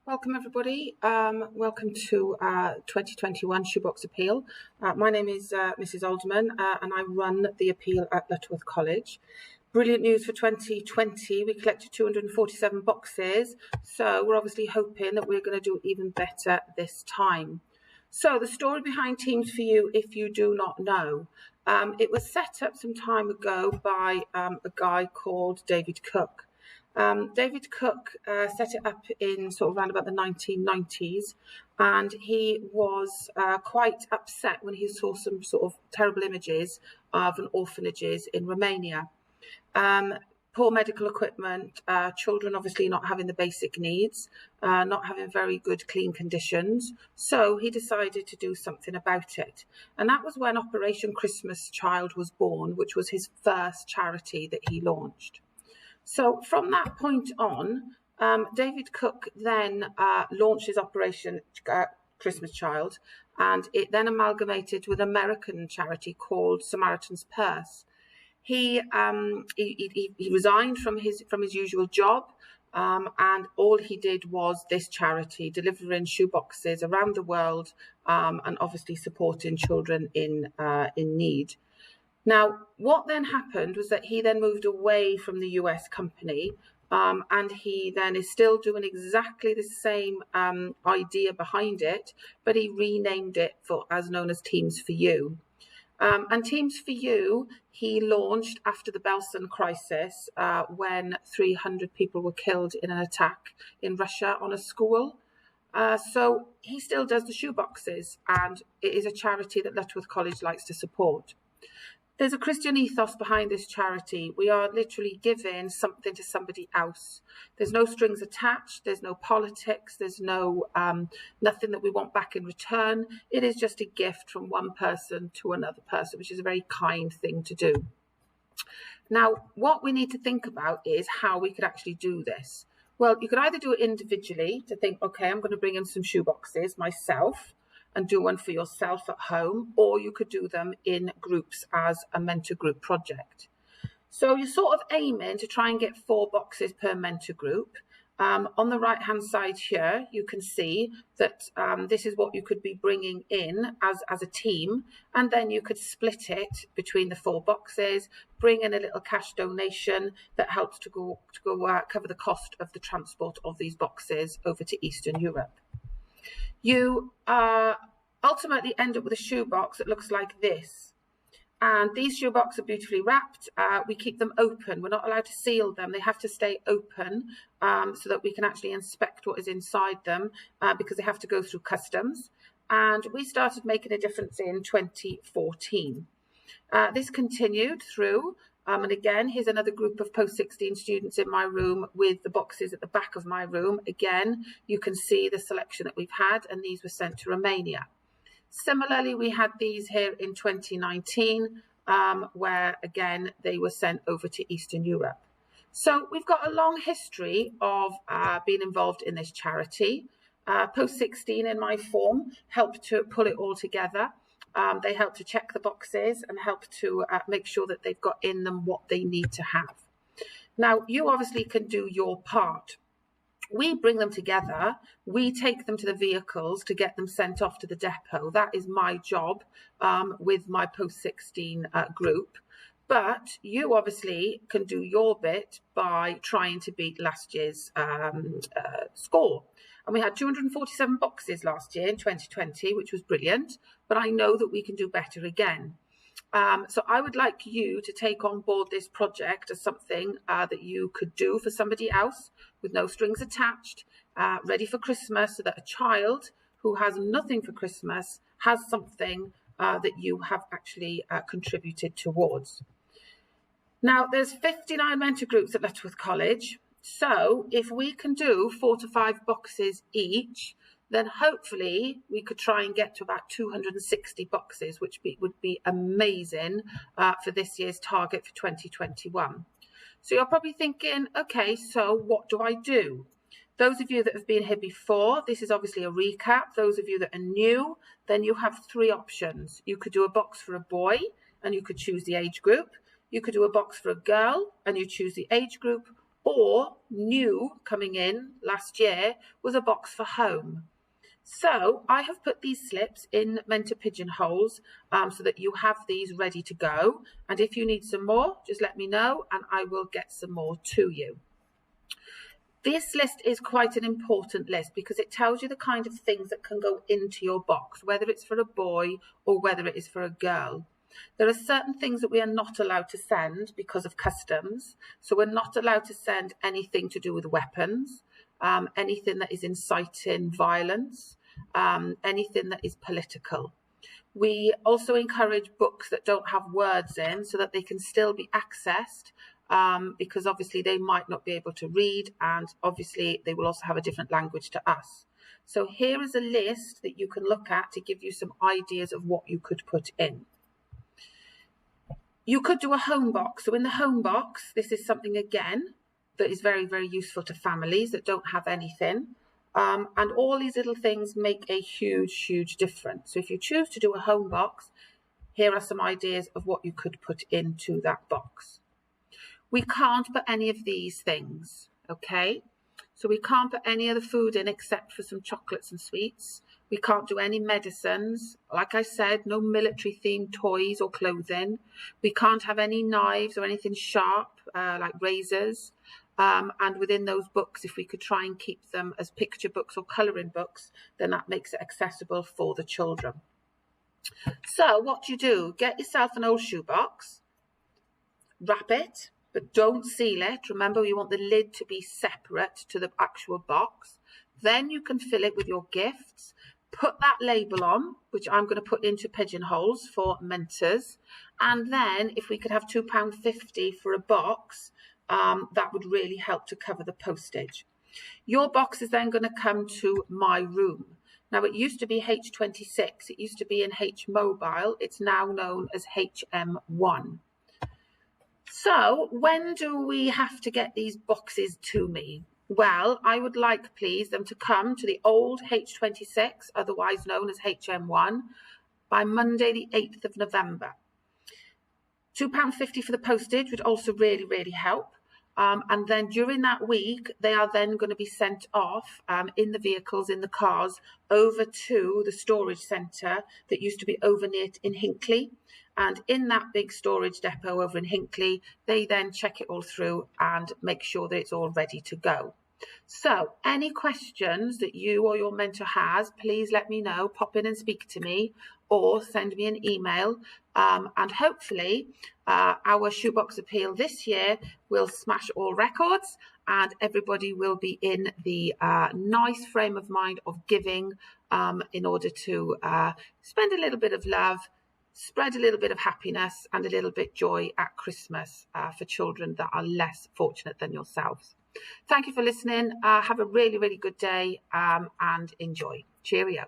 Welcome everybody. Welcome to 2021 Shoebox Appeal. My name is Mrs. Alderman and I run the appeal at Lutterworth College. Brilliant news for 2020. We collected 247 boxes, so we're obviously hoping that we're going to do even better this time. So the story behind Teams for You, if you do not know, it was set up some time ago by a guy called David Cook. David Cook set it up in sort of around about the 1990s, and he was quite upset when he saw some sort of terrible images of an orphanages in Romania. Poor medical equipment, children obviously not having the basic needs, not having very good clean conditions. So he decided to do something about it. And that was when Operation Christmas Child was born, which was his first charity that he launched. So from that point on, David Cook then launched his Operation Christmas Child, and it then amalgamated with an American charity called Samaritan's Purse. He resigned from his usual job, and all he did was this charity, delivering shoeboxes around the world, and obviously supporting children in need. Now, what then happened was that he then moved away from the US company, and he then is still doing exactly the same idea behind it, but he renamed it as known as Teams for You. And Teams for You, he launched after the Belsen crisis, when 300 people were killed in an attack in Russia on a school. So he still does the shoeboxes, and it is a charity that Lutterworth College likes to support. There's a Christian ethos behind this charity. We are literally giving something to somebody else. There's no strings attached. There's no politics. There's no nothing that we want back in return. It is just a gift from one person to another person, which is a very kind thing to do. Now, what we need to think about is how we could actually do this. Well, you could either do it individually to think, okay, I'm going to bring in some shoeboxes myself and do one for yourself at home, or you could do them in groups as a mentor group project. So you're sort of aiming to try and get 4 boxes per mentor group. On the right hand side here, you can see that this is what you could be bringing in as a team, and then you could split it between the 4 boxes, bring in a little cash donation that helps to go cover the cost of the transport of these boxes over to Eastern Europe. You ultimately end up with a shoebox that looks like this. And these shoeboxes are beautifully wrapped. We keep them open. We're not allowed to seal them. They have to stay open so that we can actually inspect what is inside them, because they have to go through customs. And we started making a difference in 2014. This continued through. And again, here's another group of post-16 students in my room with the boxes at the back of my room. Again, you can see the selection that we've had, and these were sent to Romania. Similarly, we had these here in 2019, where again, they were sent over to Eastern Europe. So we've got a long history of being involved in this charity. Post-16 in my form helped to pull it all together. They help to check the boxes and help to make sure that they've got in them what they need to have. Now, you obviously can do your part. We bring them together. We take them to the vehicles to get them sent off to the depot. That is my job with my post-16 group. But you obviously can do your bit by trying to beat last year's score. And we had 247 boxes last year in 2020, which was brilliant. But I know that we can do better again. So I would like you to take on board this project as something that you could do for somebody else with no strings attached, ready for Christmas, so that a child who has nothing for Christmas has something that you have actually contributed towards. Now, there's 59 mentor groups at Lutterworth College. So if we can do 4 to 5 boxes each, then hopefully we could try and get to about 260 boxes, which would be amazing for this year's target for 2021. So you're probably thinking, okay, so what do I do? Those of you that have been here before, this is obviously a recap. Those of you that are new, then you have 3 options. You could do a box for a boy and you could choose the age group. You could do a box for a girl and you choose the age group, or new coming in last year was a box for home. So I have put these slips in Mentor pigeonholes so that you have these ready to go. And if you need some more, just let me know and I will get some more to you. This list is quite an important list because it tells you the kind of things that can go into your box, whether it's for a boy or whether it is for a girl. There are certain things that we are not allowed to send because of customs. So we're not allowed to send anything to do with weapons, anything that is inciting violence, anything that is political. We also encourage books that don't have words in so that they can still be accessed, because obviously they might not be able to read, and obviously they will also have a different language to us. So here is a list that you can look at to give you some ideas of what you could put in. You could do a home box. So in the home box, this is something again that is very, very useful to families that don't have anything. And all these little things make a huge, huge difference. So if you choose to do a home box, here are some ideas of what you could put into that box. We can't put any of these things, okay? So we can't put any of the food in except for some chocolates and sweets. We can't do any medicines. Like I said, no military themed toys or clothing. We can't have any knives or anything sharp, like razors. And within those books, if we could try and keep them as picture books or colouring books, then that makes it accessible for the children. So what do? Get yourself an old shoebox, wrap it, but don't seal it. Remember, we want the lid to be separate to the actual box. Then you can fill it with your gifts. Put that label on, which I'm going to put into pigeonholes for mentors. And then if we could have £2.50 for a box, that would really help to cover the postage. Your box is then going to come to my room. Now, it used to be H26. It used to be in H Mobile. It's now known as HM1. So when do we have to get these boxes to me? Well, I would like, please, them to come to the old H26, otherwise known as HM1, by Monday, the 8th of November. £2.50 for the postage would also really, really help. And then during that week, they are then going to be sent off in the vehicles, in the cars, over to the storage centre that used to be over near in Hinckley. And in that big storage depot over in Hinckley, they then check it all through and make sure that it's all ready to go. So any questions that you or your mentor has, please let me know, pop in and speak to me or send me an email. And hopefully our shoebox appeal this year will smash all records and everybody will be in the nice frame of mind of giving in order to spend a little bit of love, spread a little bit of happiness and a little bit joy at Christmas for children that are less fortunate than yourselves. Thank you for listening. Have a really, really good day and enjoy. Cheerio.